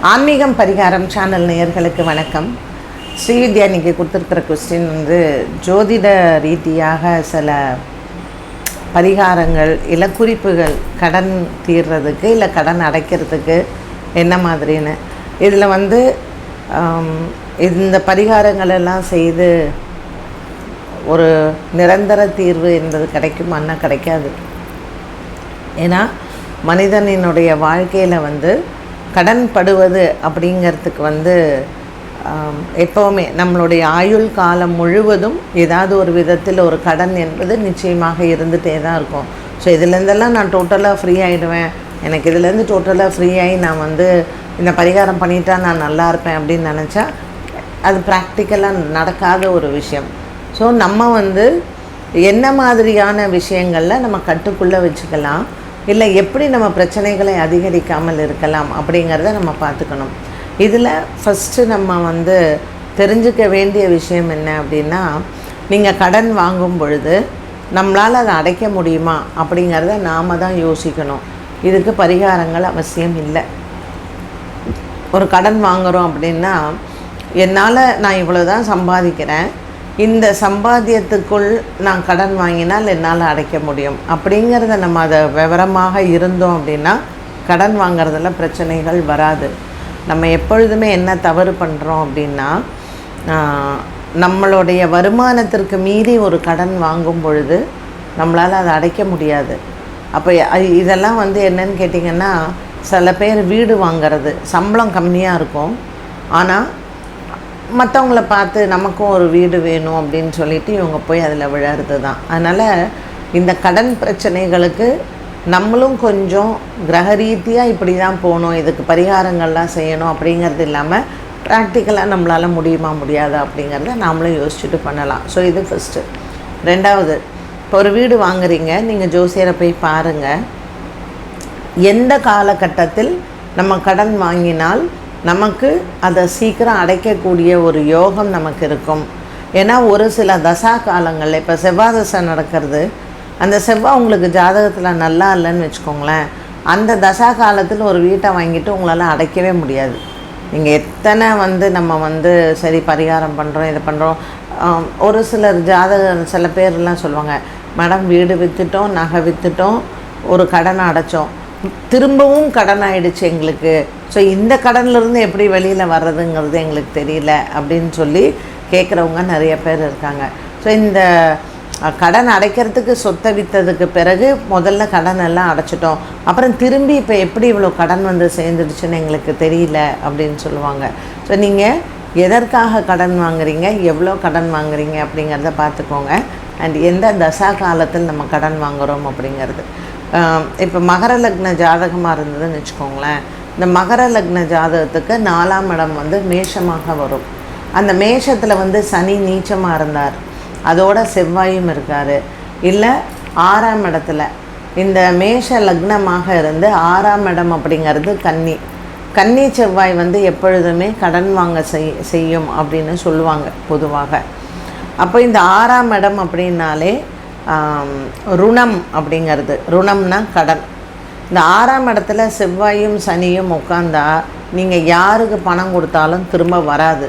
ஆன்மீகம் பரிகாரம் சேனல் நேயர்களுக்கு வணக்கம். ஸ்ரீவித்யா இன்றைக்கி கொடுத்துருக்கிற கொஸ்டின் ஜோதிட ரீதியாக சில பரிகாரங்கள் இல்லை குறிப்புகள் கடன் தீர்றதுக்கு இல்லை கடன் அடைக்கிறதுக்கு என்ன மாதிரின்னு. இதில் இந்த பரிகாரங்கள் எல்லாம் செய்து ஒரு நிரந்தர தீர்வு என்பது கிடைக்குமான்னா கிடைக்காது. ஏன்னா மனிதனினுடைய வாழ்க்கையில் கடன் படுவது அப்படிங்கிறதுக்கு எப்போவுமே நம்மளுடைய ஆயுள் காலம் முழுவதும் ஏதாவது ஒரு விதத்தில் ஒரு கடன் என்பது நிச்சயமாக இருந்துகிட்டே தான் இருக்கும். ஸோ இதுலேருந்தெல்லாம் நான் டோட்டலாக ஃப்ரீ ஆகிடுவேன், எனக்கு இதுலேருந்து டோட்டலாக ஃப்ரீ ஆகி நான் இந்த பரிகாரம் பண்ணிட்டா நான் நல்லா இருப்பேன் அப்படின்னு நினச்சா அது ப்ராக்டிக்கலாக நடக்காத ஒரு விஷயம். ஸோ நம்ம என்ன மாதிரியான விஷயங்களில் நம்ம கட்டுக்குள்ளே வச்சுக்கலாம், இல்லை எப்படி நம்ம பிரச்சனைகளை அதிகரிக்காமல் இருக்கலாம் அப்படிங்கிறத நம்ம பார்த்துக்கணும். இதில் ஃபஸ்ட்டு நம்ம தெரிஞ்சுக்க வேண்டிய விஷயம் என்ன அப்படின்னா, நீங்கள் கடன் வாங்கும் பொழுது நம்மளால் அதை அடைக்க முடியுமா அப்படிங்கிறத நாம் தான் யோசிக்கணும். இதுக்கு பரிகாரங்கள் அவசியம் இல்லை. ஒரு கடன் வாங்குகிறோம் அப்படின்னா, நான் இவ்வளோ தான் சம்பாதிக்கிறேன், இந்த சம்பாத்தியத்துக்குள் நான் கடன் வாங்கினால் என்னால் அடைக்க முடியும் அப்படிங்கிறத நம்ம அதை விவரமாக இருந்தோம் அப்படின்னா கடன் வாங்கிறதுல பிரச்சனைகள் வராது. நம்ம எப்பொழுதுமே என்ன தவறு பண்ணுறோம் அப்படின்னா, நம்மளுடைய வருமானத்திற்கு மீறி ஒரு கடன் வாங்கும் பொழுது நம்மளால் அதை அடைக்க முடியாது. அப்போ இதெல்லாம் என்னன்னு கேட்டிங்கன்னா, சில பேர் வீடு வாங்கிறது சம்பளம் கம்மியாக இருக்கும், ஆனால் மற்றவங்கள பார்த்து நமக்கும் ஒரு வீடு வேணும் அப்படின்னு சொல்லிட்டு இவங்க போய் அதில் விழறது தான். அதனால் இந்த கடன் பிரச்சனைகளுக்கு நம்மளும் கொஞ்சம் கிரக ரீதியாக இப்படி தான் போகணும், இதுக்கு பரிகாரங்கள்லாம் செய்யணும் அப்படிங்கிறது இல்லாமல் ப்ராக்டிக்கலாக நம்மளால் முடியுமா முடியாதா அப்படிங்கிறத நாமளும் யோசிச்சுட்டு பண்ணலாம். ஸோ இது ஃபஸ்ட்டு. ரெண்டாவது, இப்போ ஒரு வீடு வாங்குறீங்க, நீங்கள் ஜோசியரை போய் பாருங்கள், எந்த காலகட்டத்தில் நம்ம கடன் வாங்கினால் நமக்கு அதை சீக்கிரம் அடைக்கக்கூடிய ஒரு யோகம் நமக்கு இருக்கும். ஏன்னா ஒரு சில தசா காலங்களில் இப்போ செவ்வாய் தசை நடக்கிறது, அந்த செவ்வாய் உங்களுக்கு ஜாதகத்தில் நல்லா இல்லைன்னு வச்சுக்கோங்களேன், அந்த தசா காலத்தில் ஒரு வீட்டை வாங்கிட்டு உங்களால் அடைக்கவே முடியாது. நீங்கள் எத்தனை நம்ம சரி பரிகாரம் பண்ணுறோம் இதை பண்ணுறோம். ஒரு சிலர் சில பேர்லாம் சொல்லுவாங்க, மேடம் வீடு விற்றுட்டோம், நகை விற்றுட்டோம், ஒரு கடனை அடைச்சோம், திரும்பவும் கடன் ஆகிடுச்சு எங்களுக்கு, ஸோ இந்த கடன்லேருந்து எப்படி வெளியில் வர்றதுங்கிறது எங்களுக்கு தெரியல அப்படின்னு சொல்லி கேட்குறவங்க நிறைய பேர் இருக்காங்க. ஸோ இந்த கடன் அடைக்கிறதுக்கு சொத்தை விற்றதுக்கு பிறகு முதல்ல கடன் எல்லாம் அடைச்சிட்டோம், அப்புறம் திரும்பி இப்போ எப்படி இவ்வளோ கடன் சேர்ந்துடுச்சுன்னு எங்களுக்கு தெரியல அப்படின்னு சொல்லுவாங்க. ஸோ நீங்கள் எதற்காக கடன் வாங்குறீங்க, எவ்வளோ கடன் வாங்குறீங்க அப்படிங்கிறத பார்த்துக்கோங்க. அண்ட் எந்த தசா காலத்தில் நம்ம கடன் வாங்குகிறோம் அப்படிங்கிறது. இப்போ மகர லக்ன ஜாதகமாக இருந்ததுன்னு வச்சுக்கோங்களேன், இந்த மகர லக்ன ஜாதகத்துக்கு 4ஆம் இடம் மேஷமாக வரும். அந்த மேஷத்தில் சனி நீச்சமாக இருந்தார், அதோட செவ்வாயும் இருக்கார், இல்லை 6ஆம் இடத்துல இந்த மேஷ லக்னமாக இருந்து 6ஆம் இடம் அப்படிங்கிறது கன்னி செவ்வாய் எப்பொழுதுமே கடன் வாங்க செய்யும் அப்படின்னு சொல்லுவாங்க பொதுவாக. அப்போ இந்த 6ஆம் இடம் அப்படின்னாலே ருணம் அப்படிங்கிறது, ருணம்னா கடன். இந்த 6ஆம் இடத்துல செவ்வாயும் சனியும் உட்காந்தா நீங்கள் யாருக்கு பணம் கொடுத்தாலும் திரும்ப வராது.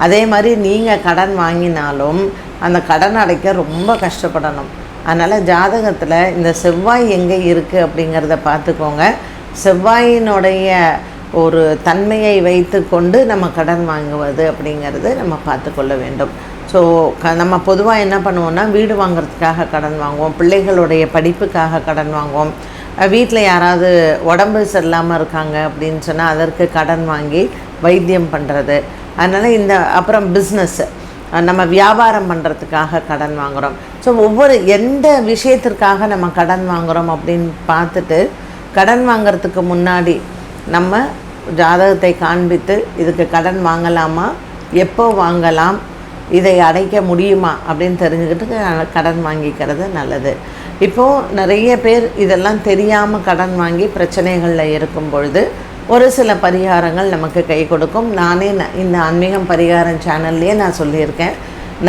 அதே மாதிரி நீங்கள் கடன் வாங்கினாலும் அந்த கடன் அடைக்க ரொம்ப கஷ்டப்படணும். அதனால் ஜாதகத்தில் இந்த செவ்வாய் எங்கே இருக்குது அப்படிங்கிறத பார்த்துக்கோங்க. செவ்வாயினுடைய ஒரு தன்மையை வைத்து கொண்டு நம்ம கடன் வாங்குவது அப்படிங்கிறது நம்ம பார்த்துக்கொள்ள வேண்டும். ஸோ நம்ம பொதுவாக என்ன பண்ணுவோம்னா, வீடு வாங்கிறதுக்காக கடன் வாங்குவோம், பிள்ளைகளுடைய படிப்புக்காக கடன் வாங்குவோம், வீட்டில் யாராவது உடம்பு சரியில்லாமல் இருக்காங்க அப்படின்னு சொன்னால் அதற்கு கடன் வாங்கி வைத்தியம் பண்ணுறது. அதனால் அப்புறம் பிஸ்னஸ், நம்ம வியாபாரம் பண்ணுறதுக்காக கடன் வாங்குகிறோம். ஸோ எந்த விஷயத்திற்காக நம்ம கடன் வாங்குகிறோம் அப்படின்னு பார்த்துட்டு கடன் வாங்கிறதுக்கு முன்னாடி நம்ம ஜாதகத்தை காண்பித்து இதுக்கு கடன் வாங்கலாமா, எப்போ வாங்கலாம், இதை அடைக்க முடியுமா அப்படின்னு தெரிஞ்சுக்கிட்டு கடன் வாங்கிக்கிறது நல்லது. இப்போது நிறைய பேர் இதெல்லாம் தெரியாமல் கடன் வாங்கி பிரச்சனைகளில் இருக்கும் பொழுது ஒரு சில பரிகாரங்கள் நமக்கு கை கொடுக்கும். நானே இந்த ஆன்மீகம் பரிகாரம் சேனல்லையே நான் சொல்லியிருக்கேன்.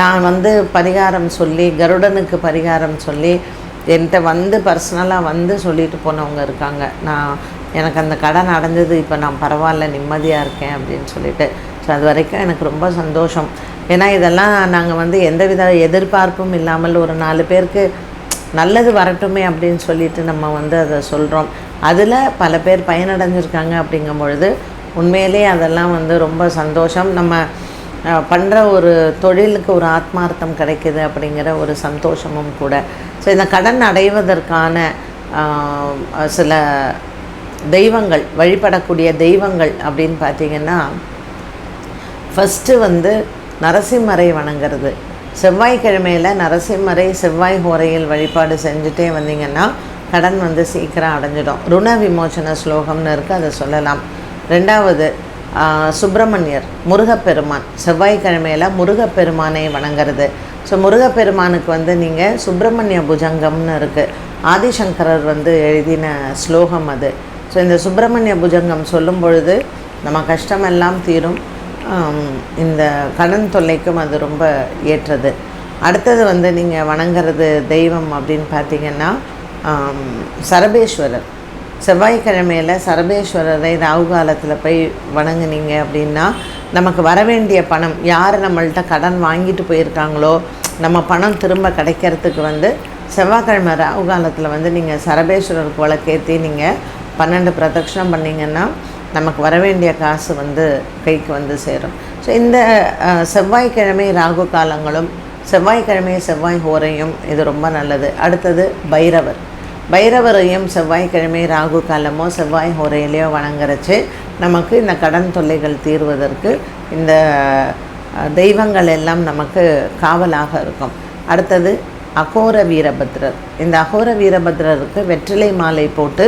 நான் பரிகாரம் சொல்லி, கருடனுக்கு பரிகாரம் சொல்லி என்கிட்ட பர்சனலாக சொல்லிட்டு போனவங்க இருக்காங்க. நான் எனக்கு அந்த கடன் அடைஞ்சது இப்போ நான் பரவாயில்ல நிம்மதியாக இருக்கேன் அப்படின்னு சொல்லிட்டு. ஸோ அது வரைக்கும் எனக்கு ரொம்ப சந்தோஷம். ஏன்னா இதெல்லாம் நாங்கள் வந்து எந்தவித எதிர்பார்ப்பும் இல்லாமல் ஒரு 4 பேருக்கு நல்லது வரட்டுமே அப்படின்னு சொல்லிட்டு நம்ம வந்து அதை சொல்கிறோம். அதில் பல பேர் பயனடைஞ்சிருக்காங்க அப்படிங்கும் பொழுது உண்மையிலே அதெல்லாம் வந்து ரொம்ப சந்தோஷம். நம்ம பண்ணுற ஒரு தொழிலுக்கு ஒரு ஆத்மார்த்தம் கிடைக்குது அப்படிங்கிற ஒரு சந்தோஷமும் கூட. ஸோ இந்த கடன் அடைவதற்கான சில தெய்வங்கள், வழிபடக்கூடிய தெய்வங்கள் அப்படின்னு பார்த்திங்கன்னா, ஃபஸ்ட்டு வந்து நரசிம்மரை வணங்குறது. செவ்வாய்க்கிழமையில் நரசிம்மரை செவ்வாய் ஹோரையில் வழிபாடு செஞ்சுட்டே வந்தீங்கன்னா கடன் வந்து சீக்கிரம் அடைஞ்சிடும். ருண விமோச்சன ஸ்லோகம்னு இருக்குது, அதை சொல்லலாம். 2வது சுப்பிரமணியர், முருகப்பெருமான். செவ்வாய்க்கிழமையில் முருகப்பெருமானை வணங்குறது. ஸோ முருகப்பெருமானுக்கு வந்து நீங்கள் சுப்பிரமணிய புஜங்கம்னு இருக்குது, ஆதிசங்கரர் வந்து எழுதின ஸ்லோகம் அது. ஸோ இந்த சுப்பிரமணிய புஜங்கம் சொல்லும் பொழுது நம்ம கஷ்டமெல்லாம் தீரும். இந்த கடன் தொல்லைக்கும் அது ரொம்ப ஏற்றது. அடுத்தது வந்து நீங்கள் வணங்குறது தெய்வம் அப்படின்னு பார்த்திங்கன்னா சரபேஸ்வரர். செவ்வாய்க்கிழமையில் சரபேஸ்வரரை ராகு காலத்தில் போய் வணங்குனீங்க அப்படின்னா நமக்கு வரவேண்டிய பணம், யார் நம்மள்கிட்ட கடன் வாங்கிட்டு போயிருக்காங்களோ நம்ம பணம் திரும்ப கிடைக்கிறதுக்கு வந்து செவ்வாய்க்கிழமை ராகு காலத்தில் வந்து நீங்கள் சரபேஸ்வரருக்கு விளக்கேற்றி நீங்கள் 12 பிரதட்சணம் பண்ணிங்கன்னா நமக்கு வரவேண்டிய காசு வந்து கைக்கு வந்து சேரும். ஸோ இந்த செவ்வாய்க்கிழமை ராகு காலங்களும் செவ்வாய்க்கிழமை செவ்வாய் ஹோரையும் இது ரொம்ப நல்லது. அடுத்தது பைரவரையும் செவ்வாய்க்கிழமை ராகு காலமோ செவ்வாய் ஹோரையிலையோ வணங்குறச்சு நமக்கு இந்த கடன் தொல்லைகள் தீர்வதற்கு இந்த தெய்வங்கள் எல்லாம் நமக்கு காவலாக இருக்கும். அடுத்தது அகோர வீரபத்ரர். இந்த அகோர வீரபத்ரருக்கு வெற்றிலை மாலை போட்டு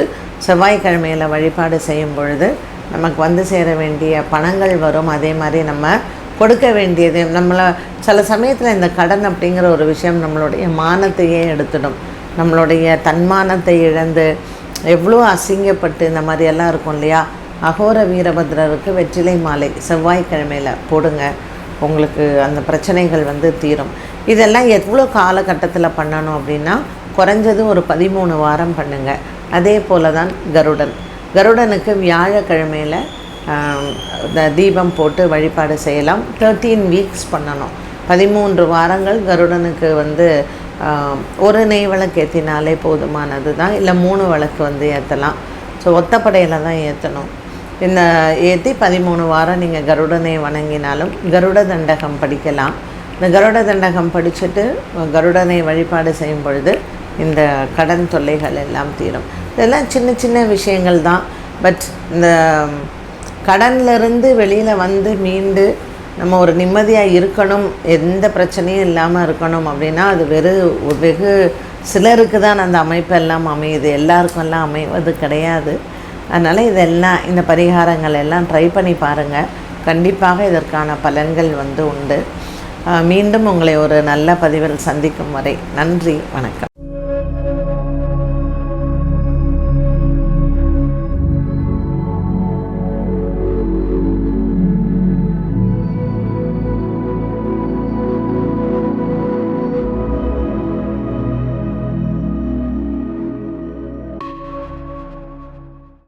செவ்வாய்க்கிழமையில் வழிபாடு செய்யும் பொழுது நமக்கு வந்து சேர வேண்டிய பணங்கள் வரும். அதே மாதிரி நம்ம கொடுக்க வேண்டியது, நம்மளை சில சமயத்தில் இந்த கடன் அப்படிங்கிற ஒரு விஷயம் நம்மளுடைய மானத்தையே எடுத்துடும். நம்மளுடைய தன்மானத்தை இழந்து எவ்வளோ அசிங்கப்பட்டு இந்த மாதிரியெல்லாம் இருக்கும் இல்லையா. அகோர வீரபத்ரருக்கு வெற்றிலை மாலை செவ்வாய்க்கிழமையில் போடுங்க, உங்களுக்கு அந்த பிரச்சனைகள் வந்து தீரும். இதெல்லாம் எவ்வளோ காலகட்டத்தில் பண்ணணும் அப்படின்னா குறைஞ்சது ஒரு 13 வாரம் பண்ணுங்கள். அதே போல் தான் கருடனுக்கு வியாழக்கிழமையில் தீபம் போட்டு வழிபாடு செய்யலாம். 13 வீக்ஸ் பண்ணணும். 13 வாரங்கள் கருடனுக்கு வந்து ஒரு நெய் விளக்கு ஏற்றினாலே போதுமானது தான். இல்லை 3 விளக்கு வந்து ஏற்றலாம். ஸோ ஒத்தப்படையில் தான் ஏற்றணும். இந்த ஏற்றி 13 வாரம் நீங்கள் கருடனை வணங்கினாலும் கருட தண்டகம் படிக்கலாம். இந்த கருட தண்டகம் படிச்சுட்டு கருடனை வழிபாடு செய்யும் பொழுது இந்த கடன் தொல்லைகள் எல்லாம் தீரும். இதெல்லாம் சின்ன சின்ன விஷயங்கள் தான். பட் இந்த கடன்லேருந்து வெளியில் வந்து மீண்டு நம்ம ஒரு நிம்மதியாக இருக்கணும், எந்த பிரச்சனையும் இல்லாமல் இருக்கணும் அப்படின்னா அது வெகு சிலருக்கு தான் அந்த அமைப்பெல்லாம் அமையுது, எல்லாருக்கெல்லாம் அமைவது கிடையாது. அதனால் இதெல்லாம் இந்த பரிகாரங்கள் எல்லாம் ட்ரை பண்ணி பாருங்கள். கண்டிப்பாக இதற்கான பலன்கள் வந்து உண்டு. மீண்டும் உங்களை ஒரு நல்ல பதிவில் சந்திக்கும் வரை நன்றி, வணக்கம்.